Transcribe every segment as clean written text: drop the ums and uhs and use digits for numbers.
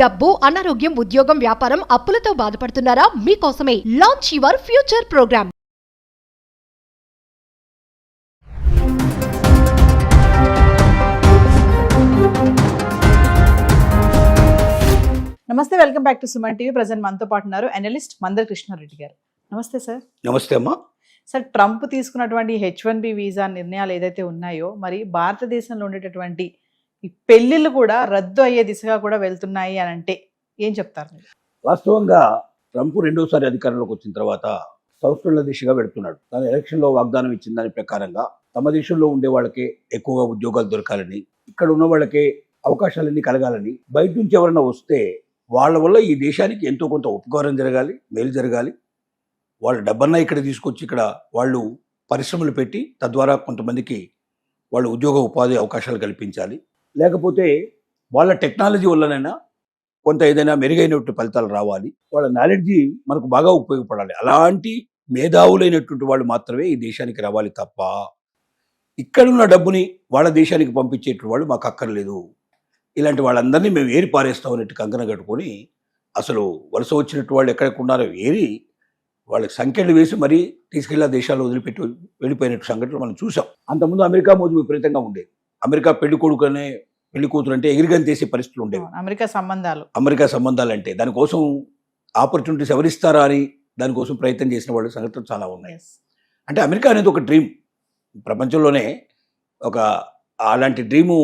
డబ్బు, అనారోగ్యం, ఉద్యోగం, వ్యాపారం, అప్పులతో బాధపడుతున్నారా? మీకోసమే లాంచ్ యువర్ ఫ్యూచర్ ప్రోగ్రామ్. నమస్తే, welcome back to Suman TV. Present మనతో పాటు ఉన్నారు అనలిస్ట్ మందర్ కృష్ణారెడ్డి గారు. నమస్తే సార్. నమస్తే అమ్మా. సార్, ట్రంప్ తీసుకున్నటువంటి H1B వీసా నిర్ణయాలు ఏదైతే ఉన్నాయో, మరి భారతదేశంలో ఉండేటటువంటి ఈ పెళ్లిళ్ళు కూడా రద్దు అయ్యే దిశగా కూడా వెళ్తున్నాయి అని అంటే ఏం చెప్తారు మీరు? వాస్తవంగా ట్రంప్ రెండోసారి అధికారంలోకి వచ్చిన తర్వాత సంస్కరణల దిశగా పెడుతున్నాడు. తన ఎలక్షన్లో వాగ్దానం ఇచ్చిన దాని ప్రకారంగా తమ దేశంలో ఉండే వాళ్ళకే ఎక్కువగా ఉద్యోగాలు దొరకాలని, ఇక్కడ ఉన్న వాళ్ళకే అవకాశాలన్నీ కలగాలని, బయట నుంచి ఎవరైనా వస్తే వాళ్ళ వల్ల ఈ దేశానికి ఎంతో కొంత ఉపకారం జరగాలి, మేలు జరగాలి, వాళ్ళ డబ్బన్నా ఇక్కడ తీసుకొచ్చి ఇక్కడ వాళ్ళు పరిశ్రమలు పెట్టి తద్వారా కొంతమందికి వాళ్ళు ఉద్యోగ ఉపాధి అవకాశాలు కల్పించాలి, లేకపోతే వాళ్ళ టెక్నాలజీ వల్లనైనా కొంత ఏదైనా మెరుగైనటువంటి ఫలితాలు రావాలి, వాళ్ళ నాలెడ్జి మనకు బాగా ఉపయోగపడాలి. అలాంటి మేధావులైనటువంటి వాళ్ళు మాత్రమే ఈ దేశానికి రావాలి తప్ప ఇక్కడున్న డబ్బుని వాళ్ళ దేశానికి పంపించేటువంటి వాళ్ళు మాకు అక్కర్లేదు, ఇలాంటి వాళ్ళందరినీ మేము ఏరి పారేస్తాం అన్నట్టు కంకణం కట్టుకొని అసలు వలస వచ్చినట్టు వాళ్ళు ఎక్కడికున్నారో ఏరి వాళ్ళకి సంఖ్యలు వేసి మరీ తీసుకెళ్ళి ఆ దేశాల్లో వదిలిపెట్టి వెళ్ళిపోయినట్టు సంఘటనలు మనం చూసాం. అంతకుముందు అమెరికా మోజు విపరీతంగా ఉండేది. అమెరికా పెళ్లి కొడుకు అనే పెళ్లి కూతురు అంటే ఎగిరిగని తీసే పరిస్థితులు ఉండేవి. అమెరికా సంబంధాలు అంటే దానికోసం ఆపర్చునిటీస్ ఎవరిస్తారా అని దానికోసం ప్రయత్నం చేసిన వాళ్ళు సంఘటనలు చాలా ఉన్నాయి. అంటే అమెరికా అనేది ఒక డ్రీమ్, ప్రపంచంలోనే ఒక అలాంటి డ్రీము,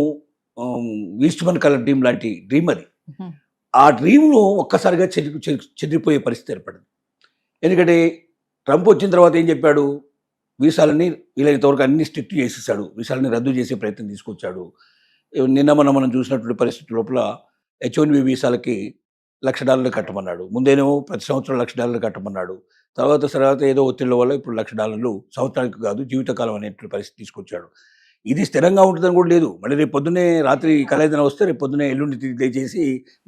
ఈస్ట్మన్ కలర్ డ్రీమ్ లాంటి డ్రీమ్ అది. ఆ డ్రీమ్ను ఒక్కసారిగా చెదిరిపోయే పరిస్థితి ఏర్పడింది. ఎందుకంటే ట్రంప్ వచ్చిన తర్వాత ఏం చెప్పాడు, వీసాలని వీలైనంతవరకు అన్ని స్ట్రిక్ట్ చేసేసాడు, వీసాలని రద్దు చేసే ప్రయత్నం తీసుకొచ్చాడు. నిన్న మనం చూసినటువంటి పరిస్థితి లోపల H1B వీసాలకి $1,00,000 కట్టమన్నాడు. ముందేనేమో ప్రతి సంవత్సరం $1,00,000 కట్టమన్నాడు. తర్వాత ఏదో ఒత్తిళ్ల వల్ల ఇప్పుడు $1,00,000 సంవత్సరానికి కాదు జీవితకాలం అనేటువంటి పరిస్థితి తీసుకొచ్చాడు. ఇది స్థిరంగా ఉంటుందని కూడా లేదు. మళ్ళీ రేపు పొద్దున్నే రాత్రి కలయిదన వస్తే రేపు పొద్దున్నే ఎల్లుండి దయచేసి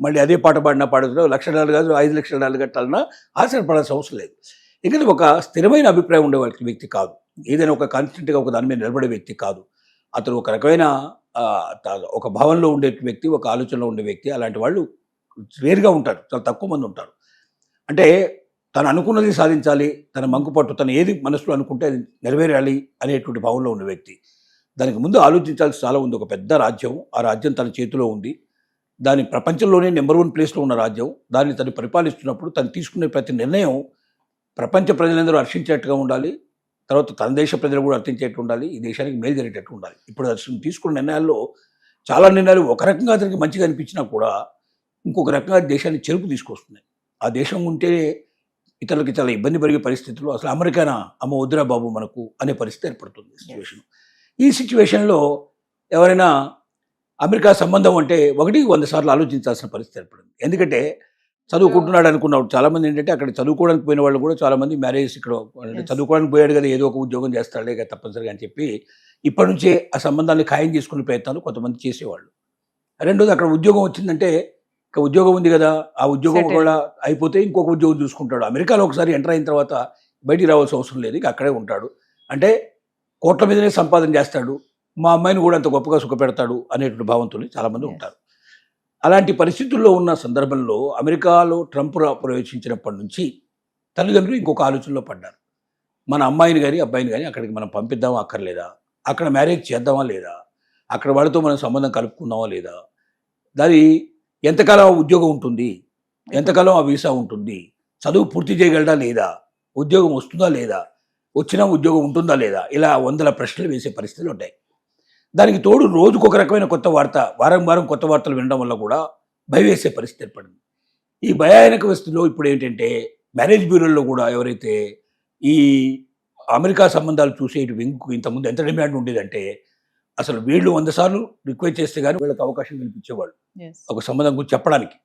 మళ్ళీ అదే పాట పాడుతున్నావు, $1,00,000 కాదు $5,00,000 కట్టాలన్నా ఆశ్చర్యపడాల్సిన అవసరం లేదు. ఎందుకంటే ఒక స్థిరమైన అభిప్రాయం ఉండే వ్యక్తి కాదు, ఏదైనా ఒక కాన్స్టెంట్గా ఒక దాని మీద నిలబడే వ్యక్తి కాదు. అతను ఒక రకమైన ఒక భావంలో ఉండే వ్యక్తి, ఒక ఆలోచనలో ఉండే వ్యక్తి. అలాంటి వాళ్ళు రేరుగా ఉంటారు, చాలా తక్కువ మంది ఉంటారు. అంటే తను అనుకున్నది సాధించాలి, తన మంకుపట్టు, తను ఏది మనసులో అనుకుంటే అది నెరవేరాలి అనేటువంటి భావంలో ఉన్న వ్యక్తి. దానికి ముందు ఆలోచించాల్సి చాలా ఉంది. ఒక పెద్ద రాజ్యం, ఆ రాజ్యం తన చేతిలో ఉంది, దాని ప్రపంచంలోనే నెంబర్ 1 ప్లేస్లో ఉన్న రాజ్యం. దాన్ని తను పరిపాలిస్తున్నప్పుడు తను తీసుకునే ప్రతి నిర్ణయం ప్రపంచ ప్రజలందరూ హర్షించేట్టుగా ఉండాలి, తర్వాత తన దేశ ప్రజలు కూడా అర్థించేట్టు ఉండాలి, ఈ దేశానికి మేలు జరిగేటట్టు ఉండాలి. ఇప్పుడు అతను తీసుకున్న నిర్ణయాల్లో చాలా నిర్ణయాలు ఒక రకంగా అతనికి మంచిగా అనిపించినా కూడా ఇంకొక రకంగా దేశాన్ని చెరుపు తీసుకొస్తున్నాయి. ఆ దేశం ఉంటే ఇతరులకి చాలా ఇబ్బంది పరిగే పరిస్థితుల్లో అసలు అమెరికానా అమ్మ వద్దురా బాబు మనకు అనే పరిస్థితి ఏర్పడుతుంది సిచ్యువేషన్. ఈ సిచ్యువేషన్లో ఎవరైనా అమెరికా సంబంధం అంటే 100 సార్లు ఆలోచించాల్సిన పరిస్థితి ఏర్పడింది. ఎందుకంటే చదువుకుంటున్నాడు అనుకున్నాడు. చాలామంది ఏంటంటే అక్కడ చదువుకోవడానికి పోయిన వాళ్ళు కూడా చాలామంది మ్యారేజ్ ఇక్కడ చదువుకోవడానికి పోయాడు కదా, ఏదో ఒక ఉద్యోగం చేస్తాడే కదా తప్పనిసరిగా అని చెప్పి ఇప్పటి నుంచే ఆ సంబంధాన్ని ఖాయం చేసుకునే ప్రయత్నాలు కొంతమంది చేసేవాళ్ళు. రెండోది, అక్కడ ఉద్యోగం వచ్చిందంటే ఇక ఉద్యోగం ఉంది కదా, ఆ ఉద్యోగం కూడా అయిపోతే ఇంకొక ఉద్యోగం చూసుకుంటాడు. అమెరికాలో ఒకసారి ఎంటర్ అయిన తర్వాత బయటికి రావాల్సిన అవసరం లేదు, ఇక అక్కడే ఉంటాడు. అంటే కోట్ల మీదనే సంపాదన చేస్తాడు, మా అమ్మాయిని కూడా అంత గొప్పగా సుఖపెడతాడు అనేటువంటి భావంతో చాలామంది ఉంటారు. అలాంటి పరిస్థితుల్లో ఉన్న సందర్భంలో అమెరికాలో ట్రంప్ ప్రవేశించినప్పటి నుంచి తల్లిదండ్రులు ఇంకొక ఆలోచనలో పడ్డారు. మన అమ్మాయిని కానీ అబ్బాయిని కానీ అక్కడికి మనం పంపిద్దామా అక్కర్లేదా, అక్కడ మ్యారేజ్ చేద్దామా లేదా, అక్కడ వాళ్ళతో మనం సంబంధం కలుపుకుందామా లేదా, దాని ఎంతకాలం ఉద్యోగం ఉంటుంది, ఎంతకాలం ఆ వీసా ఉంటుంది, చదువు పూర్తి చేయగలడా లేదా, ఉద్యోగం వస్తుందా లేదా, వచ్చినా ఉద్యోగం ఉంటుందా లేదా, ఇలా 100 ప్రశ్నలు వేసే పరిస్థితులు ఉంటాయి. దానికి తోడు రోజుకు ఒక రకమైన కొత్త వార్త, వారం కొత్త వార్తలు వినడం వల్ల కూడా భయం వేసే పరిస్థితి ఏర్పడింది. ఈ భయానక పరిస్థితిలో ఇప్పుడు ఏంటంటే మ్యారేజ్ బ్యూరోల్లో కూడా ఎవరైతే ఈ అమెరికా సంబంధాలు చూసేటి వింగ్కు ఇంతకుముందు ఎంత డిమాండ్ ఉండేదంటే అసలు వీళ్ళు 100 సార్లు రిక్వెస్ట్ చేస్తే కానీ వీళ్ళకి అవకాశం కల్పించేవాళ్ళు ఒక సంబంధం గురించి చెప్పడానికి.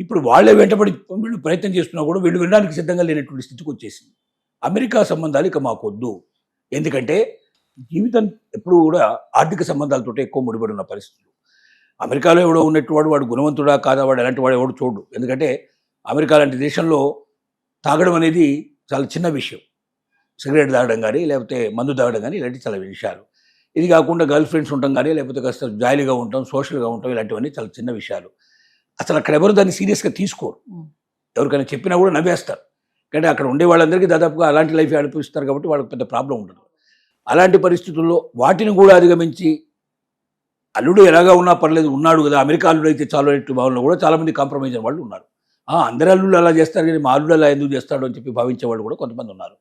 ఇప్పుడు వాళ్ళే వెంటబడి వీళ్ళు ప్రయత్నం చేస్తున్నా కూడా వీళ్ళు వినడానికి సిద్ధంగా లేనటువంటి స్థితికి వచ్చేసింది. అమెరికా సంబంధాలు ఇక మాకొద్దు, ఎందుకంటే జీవితం ఎప్పుడు కూడా ఆర్థిక సంబంధాలతో ఎక్కువ ముడిపడి ఉన్న పరిస్థితులు. అమెరికాలో ఎవడో ఉన్నట్టు వాడు గుణవంతుడా కాదా, వాడు ఎలాంటి వాడు ఎవడు చూడు. ఎందుకంటే అమెరికా లాంటి దేశంలో తాగడం అనేది చాలా చిన్న విషయం, సిగరెట్ తాగడం కానీ లేకపోతే మందు తాగడం కానీ ఇలాంటి చాలా విషయాలు. ఇది కాకుండా గర్ల్ ఫ్రెండ్స్ ఉంటాం కానీ లేకపోతే కాస్త జాలీగా ఉంటాం, సోషల్గా ఉంటాం, ఇలాంటివన్నీ చాలా చిన్న విషయాలు. అసలు అక్కడ ఎవరు దాన్ని సీరియస్గా తీసుకోరు. ఉమ్. ఎవరికైనా చెప్పినా కూడా నవ్వేస్తారు. కానీ అక్కడ ఉండే వాళ్ళందరికీ దాదాపుగా అలాంటి లైఫ్ అనిపిస్తారు కాబట్టి వాళ్ళకి పెద్ద ప్రాబ్లం ఉండదు. అలాంటి పరిస్థితుల్లో వాటిని కూడా అధిగమించి అల్లుడు ఎలాగా ఉన్నా పర్లేదు, ఉన్నాడు కదా, అమెరికా అల్లుడు అయితే చాలు అనేట్టు భావనలో కూడా చాలామంది కాంప్రమైజ్ అయిన వాళ్ళు ఉన్నారు. అందరి అల్లుళ్ళు అలా చేస్తారు కానీ మా అల్లుడు అలా ఎందుకు చేస్తాడు అని చెప్పి భావించే వాళ్ళు కూడా కొంతమంది ఉన్నారు.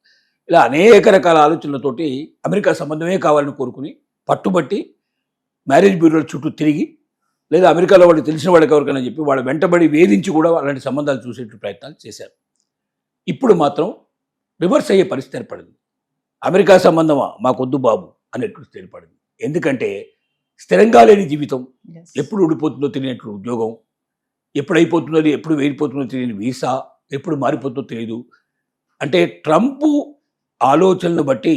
ఇలా అనేక రకాల ఆలోచనలతోటి అమెరికా సంబంధమే కావాలని కోరుకుని పట్టుబట్టి మ్యారేజ్ బ్యూరోల చుట్టూ తిరిగి, లేదా అమెరికాలో వాళ్ళు తెలిసిన వాళ్ళకి ఎవరికైనా చెప్పి వాళ్ళ వెంటబడి వేధించి కూడా అలాంటి సంబంధాలు చూసేట ప్రయత్నాలు చేశారు. ఇప్పుడు మాత్రం రివర్స్ అయ్యే పరిస్థితి ఏర్పడింది. అమెరికా సంబంధమా మాకొద్దు బాబు అనేట్టు ఏర్పడింది. ఎందుకంటే స్థిరంగా లేని జీవితం, Yes. ఎప్పుడు ఊడిపోతుందో తెలియనట్లు ఉద్యోగం, ఎప్పుడు అయిపోతుందో ఎప్పుడు వెళ్ళిపోతుందో తెలియని వీసా, ఎప్పుడు మారిపోతుందో తెలియదు. అంటే ట్రంప్ ఆలోచనలు బట్టి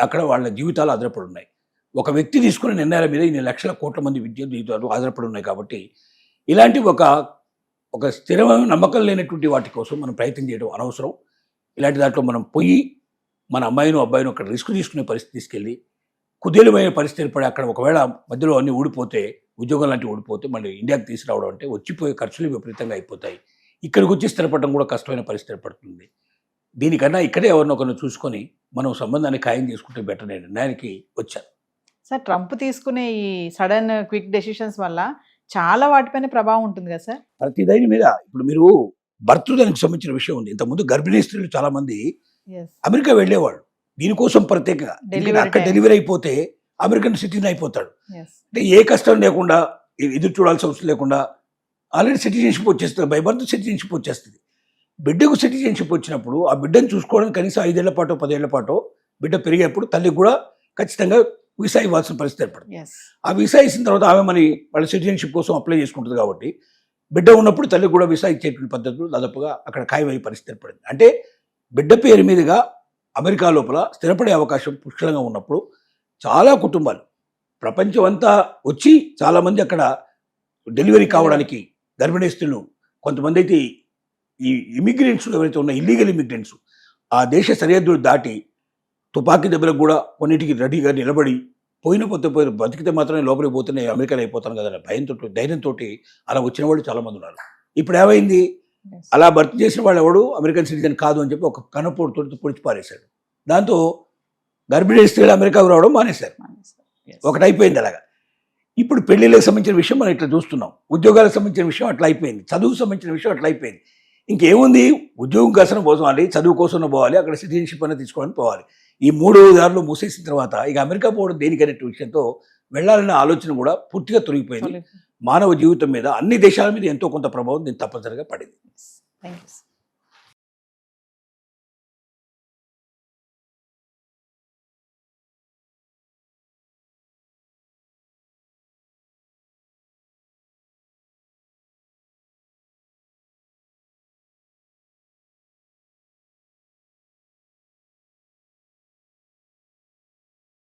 అక్కడ వాళ్ళ జీవితాలు ఆధారపడి ఉన్నాయి. ఒక వ్యక్తి తీసుకునే నిర్ణయాల మీద ఇన్ని లక్షల కోట్ల మంది విద్యార్థి జీవితాలు ఆధారపడి ఉన్నాయి. కాబట్టి ఇలాంటి ఒక స్థిరమైన నమ్మకం లేనటువంటి వాటి కోసం మనం ప్రయత్నం చేయడం అనవసరం. ఇలాంటి దాంట్లో మనం పోయి మన అమ్మాయిను అబ్బాయిను అక్కడ రిస్క్ తీసుకునే పరిస్థితి తీసుకెళ్ళి కుదేలమైన పరిస్థితి ఏర్పడి అక్కడ ఒకవేళ మధ్యలో అన్నీ ఊడిపోతే, ఉద్యోగం లాంటివి ఊడిపోతే మళ్ళీ ఇండియాకి తీసుకురావడం అంటే వచ్చిపోయే ఖర్చులు విపరీతంగా అయిపోతాయి. ఇక్కడికి వచ్చి స్థిరపడడం కూడా కష్టమైన పరిస్థితి ఏర్పడుతుంది. దీనికన్నా ఇక్కడే ఎవరినొకరిని చూసుకొని మనం సంబంధాన్ని ఖాయం చేసుకుంటే బెటర్ అనే నిర్ణయానికి వచ్చాను. సార్, ట్రంప్ తీసుకునే ఈ సడన్ క్విక్ డెసిషన్స్ వల్ల చాలా వాటిపైన ప్రభావం ఉంటుంది కదా సార్? ప్రతి దాని మీద ఇప్పుడు మీరు భర్తృదానికి సంబంధించిన విషయం ఉంది. ఇంతకుముందు గర్భిణీ స్త్రీలు చాలా మంది ఎస్. అమెరికా వెళ్ళేవాళ్ళు దీనికోసం ప్రత్యేకంగా. ఎందుకంటే అక్కడ డెలివరీ అయిపోతే అమెరికన్ సిటిజన్ అయిపోతాడు. ఎస్. అంటే ఏ కష్టం లేకుండా ఎదురు చూడాల్సిన అవసరం లేకుండా ఆల్రెడీ సిటిజన్షిప్ వచ్చేస్తుంది, బై బర్త్ సిటిజన్షిప్ వచ్చేస్తుంది. బిడ్డకు సిటిజన్షిప్ వచ్చినప్పుడు ఆ బిడ్డను చూసుకోవడానికి కనీసం 5 ఏళ్ల పాటు 10 ఏళ్ల పాటు బిడ్డ పెరిగేప్పుడు తల్లికి కూడా ఖచ్చితంగా వీసా ఇవ్వాల్సిన పరిస్థితి ఏర్పడుతుంది. ఎస్. ఆ వీసా ఇచ్చిన తర్వాత ఆమె వాళ్ళ సిటిజన్షిప్ కోసం అప్లై చేసుకుంటుంది. కాబట్టి బిడ్డ ఉన్నప్పుడు తల్లికి కూడా వీసా ఇచ్చేటువంటి పద్ధతులు దాదాపుగా అక్కడ ఖాయమయ్యే పరిస్థితి ఏర్పడింది. అంటే బిడ్డ పేరు మీదుగా అమెరికా లోపల స్థిరపడే అవకాశం పుష్కలంగా ఉన్నప్పుడు చాలా కుటుంబాలు ప్రపంచం అంతా వచ్చి చాలామంది అక్కడ డెలివరీ కావడానికి గర్భిణీ స్త్రీలు, కొంతమంది అయితే ఈ ఇమిగ్రెంట్స్ ఎవరైతే ఉన్న ఇల్లీగల్ ఇమిగ్రెంట్స్ ఆ దేశ సరిహద్దులు దాటి తుపాకీ దెబ్బలకు కూడా కొన్నిటికి రెడీగా నిలబడి పోయిన బతికితే మాత్రమే లోపలికి పోతేనే అమెరికాలో అయిపోతాను కదా అనే భయంతో ధైర్యంతో అలా వచ్చిన వాళ్ళు చాలామంది ఉన్నారు. ఇప్పుడు ఏమైంది, ఎస్. అలా భర్తీ చేసిన వాళ్ళు ఎవడు అమెరికన్ సిటిజన్ కాదు అని చెప్పి ఒక కనపోటుతో పొడిచి పారేశాడు. దాంతో గర్భిణీ స్త్రీలు అమెరికాకు రావడం మానేశారు. ఎస్. ఒకటి అయిపోయింది అలాగా. ఇప్పుడు పెళ్లిళ్ళకి సంబంధించిన విషయం మనం ఇట్లా చూస్తున్నాం, ఉద్యోగాలకు సంబంధించిన విషయం అట్లా అయిపోయింది, చదువుకు సంబంధించిన విషయం అట్లా అయిపోయింది. ఇంకేముంది, ఉద్యోగం కోసం పోవాలి, చదువు కోసం పోవాలి, అక్కడ సిటిజన్షిప్ అనేది తీసుకోవడానికి పోవాలి. ఈ 3 దారులు మూసేసిన తర్వాత ఇక అమెరికా పోవడం దేనికనే విషయంతో వెళ్ళాలనే ఆలోచన కూడా పూర్తిగా తొలగిపోయింది. మానవ జీవితం మీద అన్ని దేశాల మీద ఎంతో కొంత ప్రభావం దీన్ని తప్పనిసరిగా పడింది. Thank you.